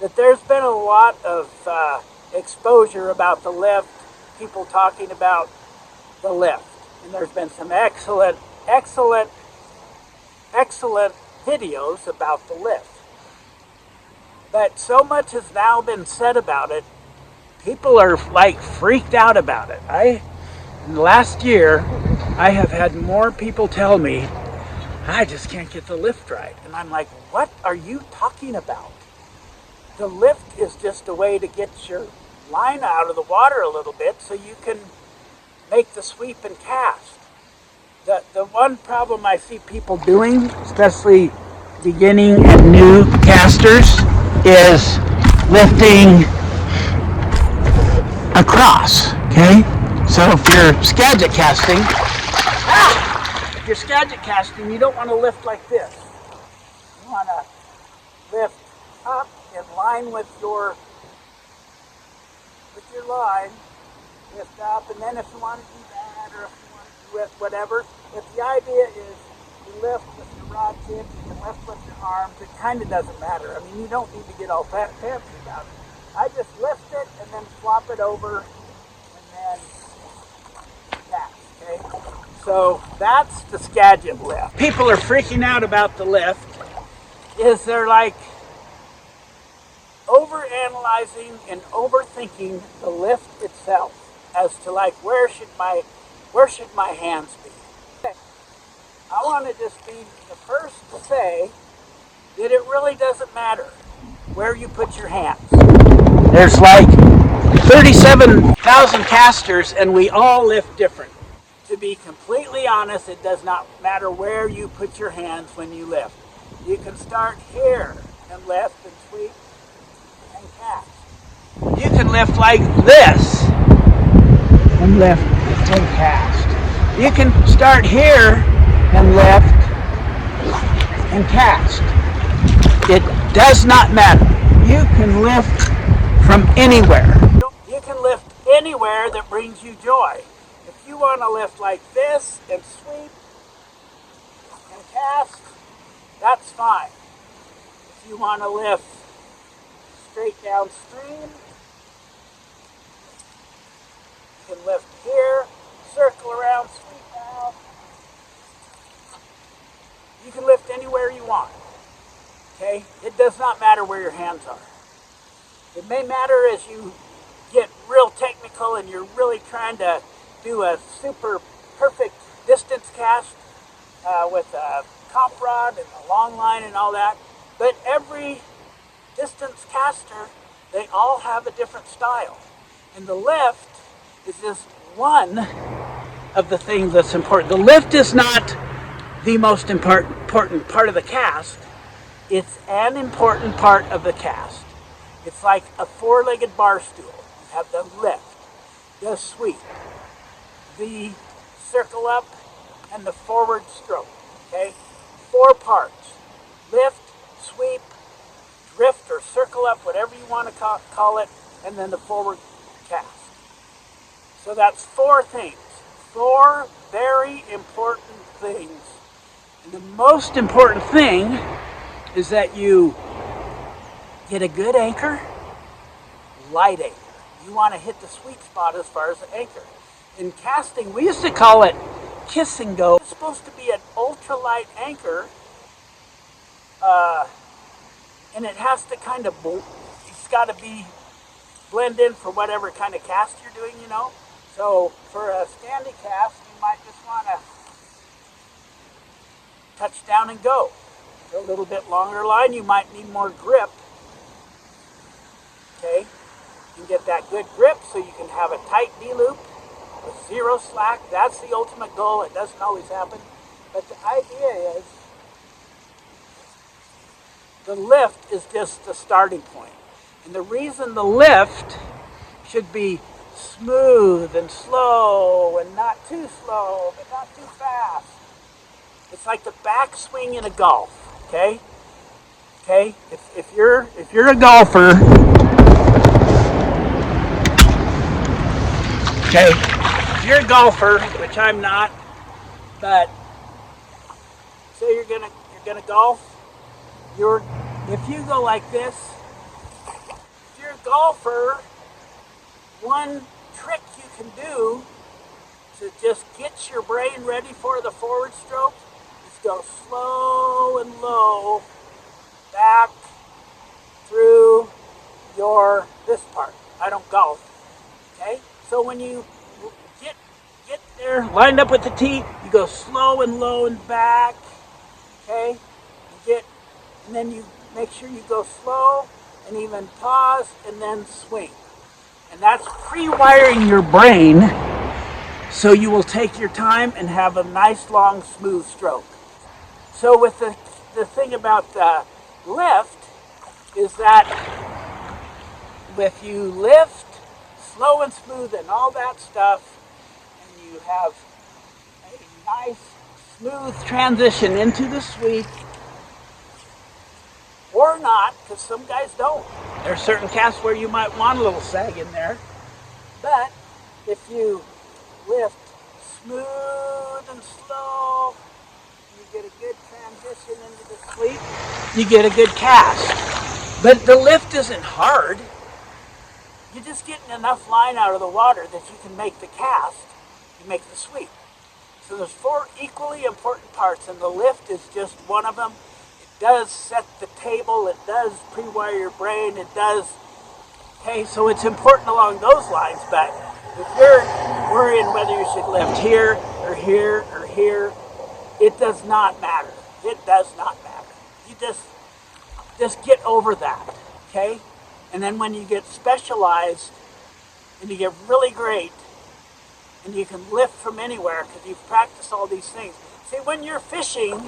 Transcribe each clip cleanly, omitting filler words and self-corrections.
that there's been a lot of exposure about the lift, people talking about the lift. And there's been some excellent videos about the lift. But so much has now been said about it, people are like freaked out about it. Last year, I have had more people tell me, I just can't get the lift right. And I'm like, what are you talking about? The lift is just a way to get your line out of the water a little bit so you can make the sweep and cast. The one problem I see people doing, especially beginning and new casters, is lifting across, okay? So if you're Skagit casting, you don't want to lift like this. You want to lift up in line with your line, lift up, and then if you want to do that, or if you want to do it, whatever, if the idea is you lift with your rod tip, you can lift with your arms, it kind of doesn't matter. I mean, you don't need to get all fancy about it. I just lift it and then flop it over and then that, okay? So that's the Skagit lift. People are freaking out about the lift, is they're like overanalyzing and overthinking the lift itself as to like where should my hands be. Okay. I want to just be the first to say that it really doesn't matter where you put your hands. There's like 37,000 casters and we all lift different. To be completely honest, it does not matter where you put your hands when you lift. You can start here and lift and sweep and cast. You can lift like this and lift and cast. You can start here and lift and cast. It does not matter. You can lift from anywhere. You can lift anywhere that brings you joy. If you want to lift like this and sweep and cast, that's fine. If you want to lift straight downstream, you can lift here, circle around, sweep out. You can lift anywhere you want. Okay? It does not matter where your hands are. It may matter as you get real technical and you're really trying to do a super perfect distance cast with a cop rod and a long line and all that. But every distance caster, they all have a different style. And the lift is just one of the things that's important. The lift is not the most important part of the cast. It's an important part of the cast. It's like a four-legged bar stool. You have the lift, the sweep, the circle up, and the forward stroke, okay? 4 parts. Lift, sweep, drift or circle up, whatever you want to call it, and then the forward cast. So that's 4 things. 4 very important things. And the most important thing is that you get a good anchor, light anchor. You want to hit the sweet spot as far as the anchor. In casting, we used to call it kiss and go. It's supposed to be an ultralight anchor, and it has to kind of, it's got to be blend in for whatever kind of cast you're doing, you know. So for a standing cast, you might just want to touch down and go. For a little bit longer line, you might need more grip. Okay, you can get that good grip so you can have a tight D-loop with 0 slack. That's the ultimate goal. It doesn't always happen. But the idea is the lift is just the starting point. And the reason the lift should be smooth and slow and not too slow, but not too fast. It's like the backswing in a golf, okay? Okay? If you're a golfer, okay, if you're a golfer, which I'm not, but say you're gonna golf, if you go like this, golfer, one trick you can do to just get your brain ready for the forward stroke is go slow and low back through this part. I don't golf. Okay? So when you get there, lined up with the tee, you go slow and low and back. Okay? And then you make sure you go slow and even pause and then swing. And that's pre-wiring your brain so you will take your time and have a nice, long, smooth stroke. So with the thing about the lift is that if you lift slow and smooth and all that stuff, and you have a nice, smooth transition into the sweep, or not, because some guys don't. There's certain casts where you might want a little sag in there, but if you lift smooth and slow, you get a good transition into the sweep, you get a good cast. But the lift isn't hard. You're just getting enough line out of the water that you can make the cast, you make the sweep. So there's 4 equally important parts, and the lift is just one of them. It does set the table, it does pre-wire your brain, it does, okay, so it's important along those lines, but if you're worrying whether you should lift here, or here, or here, it does not matter. It does not matter. You just get over that, okay? And then when you get specialized, and you get really great, and you can lift from anywhere, because you've practiced all these things. See, when you're fishing,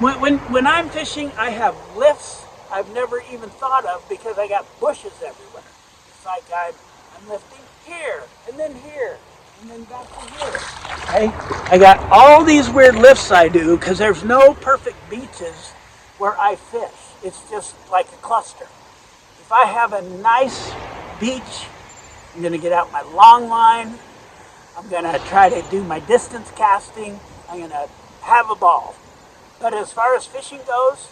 when I'm fishing, I have lifts I've never even thought of because I got bushes everywhere. It's like I'm lifting here, and then here, and then back to here. Okay? I got all these weird lifts I do because there's no perfect beaches where I fish. It's just like a cluster. If I have a nice beach, I'm going to get out my long line. I'm going to try to do my distance casting. I'm going to have a ball. But as far as fishing goes,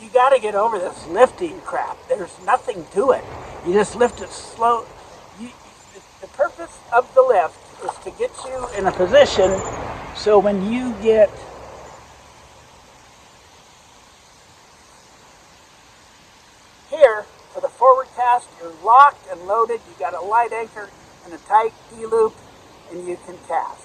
you got to get over this lifting crap. There's nothing to it. You just lift it slow. The purpose of the lift is to get you in a position so when you get here for the forward cast, you're locked and loaded. You got a light anchor and a tight D-loop, and you can cast.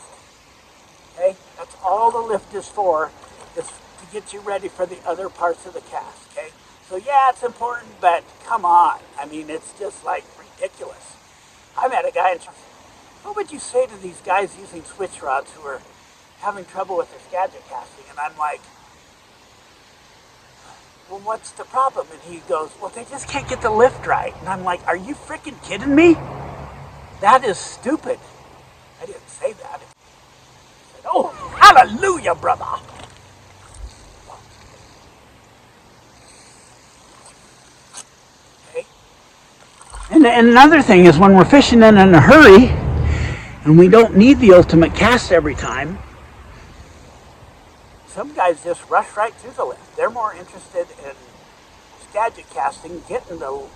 Okay? That's all the lift is for, is to get you ready for the other parts of the cast. Okay? So yeah, it's important, but come on. I mean, it's just like ridiculous. I met a guy in church. What would you say to these guys using switch rods who are having trouble with their Skagit casting? And I'm like, well, what's the problem? And he goes, well, they just can't get the lift right. And I'm like, are you freaking kidding me? That is stupid. I didn't say that. I said, oh, hallelujah, brother. Okay. And another thing is when we're fishing in a hurry and we don't need the ultimate cast every time, some guys just rush right through the lift. They're more interested in Skagit casting, getting the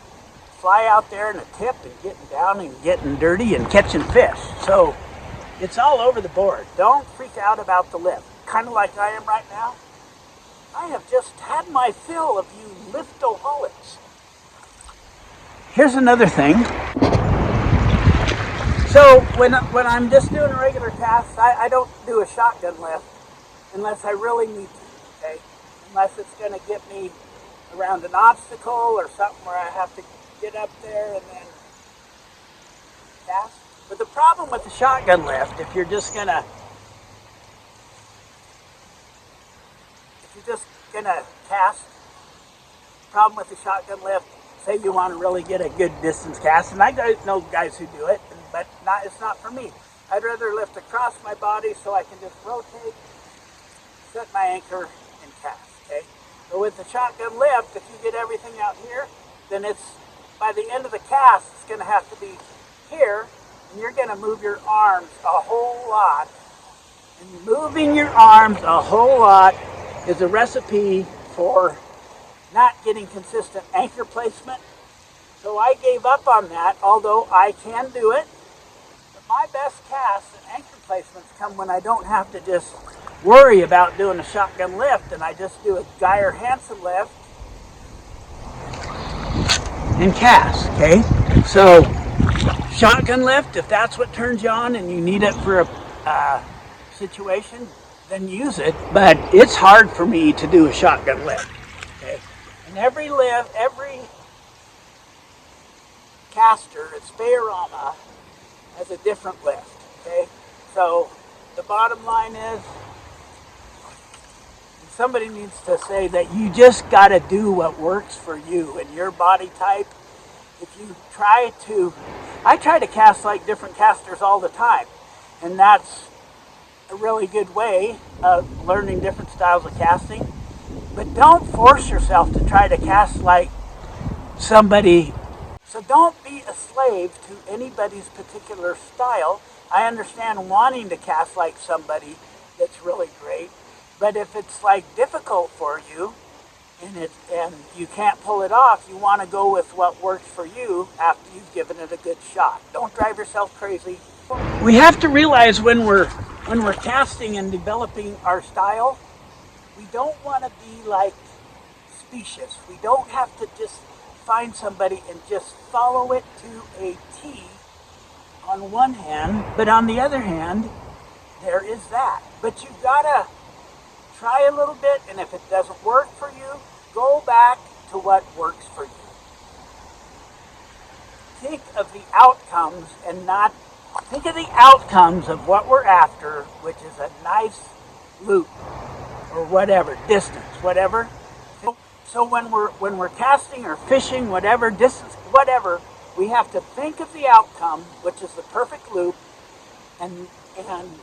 fly out there in a tip and getting down and getting dirty and catching fish. So it's all over the board. Don't freak out about the lift. Kind of like I am right now. I have just had my fill of you liftoholics. Here's another thing. So when I'm just doing a regular cast, I don't do a shotgun lift unless I really need to, okay? Unless it's going to get me around an obstacle or something where I have to get up there and then cast. But the problem with the shotgun lift, if you're just going to cast, the problem with the shotgun lift, say you want to really get a good distance cast, and I know guys who do it, but it's not for me. I'd rather lift across my body so I can just rotate, set my anchor, and cast, okay? But with the shotgun lift, if you get everything out here, then it's, by the end of the cast, it's going to have to be here, and you're going to move your arms a whole lot. And moving your arms a whole lot is a recipe for not getting consistent anchor placement So I gave up on that, although I can do it. But my best casts and anchor placements come when I don't have to just worry about doing a shotgun lift, and I just do a Geyer Hansen lift and cast, okay? So shotgun lift, if that's what turns you on and you need it for a situation, then use it. But it's hard for me to do a shotgun lift, okay? And every lift, every caster at Spayarama has a different lift, okay? So the bottom line is, somebody needs to say that you just got to do what works for you and your body type. If you I try to cast like different casters all the time, and that's a really good way of learning different styles of casting. But don't force yourself to try to cast like somebody. So don't be a slave to anybody's particular style. I understand wanting to cast like somebody that's really great, but if it's like difficult for you and you can't pull it off, you want to go with what works for you after you've given it a good shot. Don't drive yourself crazy. We have to realize when we're casting and developing our style, we don't want to be like specious. We don't have to just find somebody and just follow it to a T on one hand, but on the other hand, there is that. But you gotta try a little bit, and if it doesn't work for you, go back to what works for you. Think of the outcomes and not think of the outcomes of what we're after, which is a nice loop or whatever, distance, whatever. So when we're casting or fishing, whatever distance, whatever, we have to think of the outcome, which is the perfect loop, and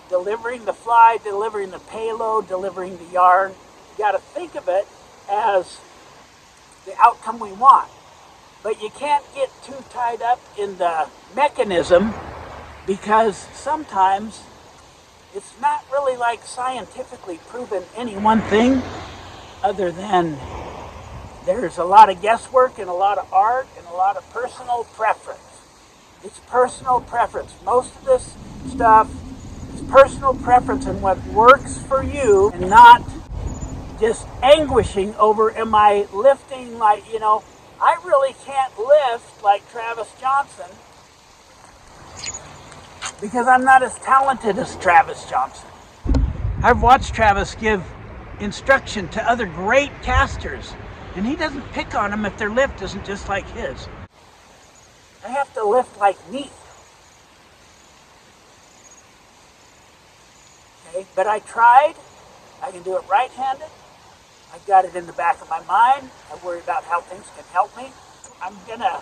delivering the fly, delivering the payload, delivering the yarn. You got to think of it as the outcome we want. But you can't get too tied up in the mechanism, because sometimes it's not really like scientifically proven any one thing, other than there's a lot of guesswork and a lot of art and a lot of personal preference. It's personal preference. Most of this stuff is personal preference and what works for you, and not just anguishing over, am I lifting like, I really can't lift like Travis Johnson because I'm not as talented as Travis Johnson. I've watched Travis give instruction to other great casters, and he doesn't pick on them if their lift isn't just like his. I have to lift like me. Okay, but I tried. I can do it right-handed. I've got it in the back of my mind. I worry about how things can help me. I'm gonna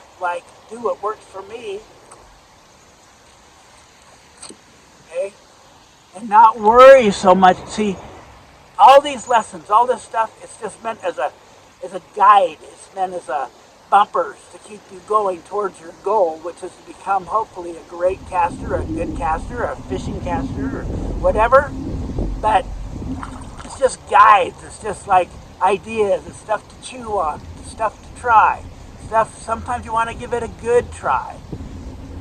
do what works for me. Okay? And not worry so much. See, all these lessons, all this stuff, it's just meant as a guide. It's meant as a bumpers to keep you going towards your goal, which is to become hopefully a great caster, a good caster, a fishing caster, or whatever. But it's just guides. It's just like ideas. It's stuff to chew on. It's stuff to try. Sometimes you want to give it a good try.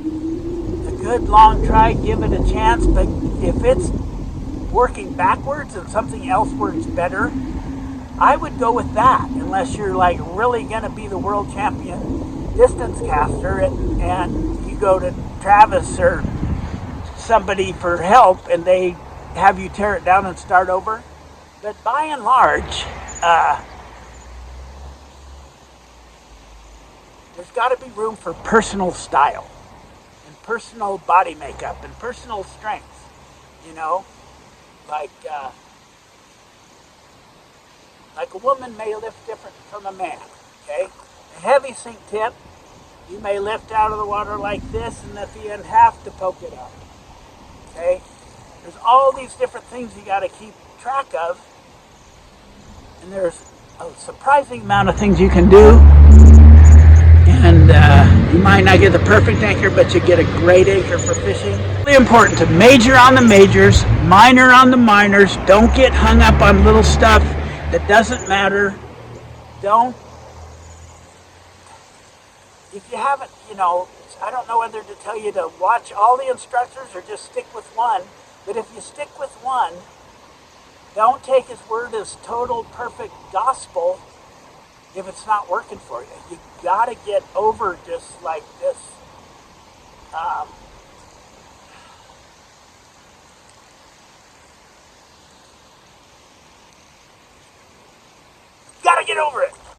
A good long try, give it a chance. But if it's working backwards and something else works better, I would go with that, unless you're really going to be the world champion distance caster and you go to Travis or somebody for help and they have you tear it down and start over. But by and large, there's got to be room for personal style and personal body makeup and personal strength, like a woman may lift different from a man, okay? A heavy sink tip, you may lift out of the water like this and at the end have to poke it up, okay? There's all these different things you got to keep track of, and there's a surprising amount of things you can do, and you might not get the perfect anchor, but you get a great anchor for fishing. It's really important to major on the majors, minor on the minors. Don't get hung up on little stuff that doesn't matter. Don't if you haven't, I don't know whether to tell you to watch all the instructors or just stick with one. But if you stick with one, don't take his word as total perfect gospel if it's not working for you. You gotta get over just like this. Um, gotta get over it.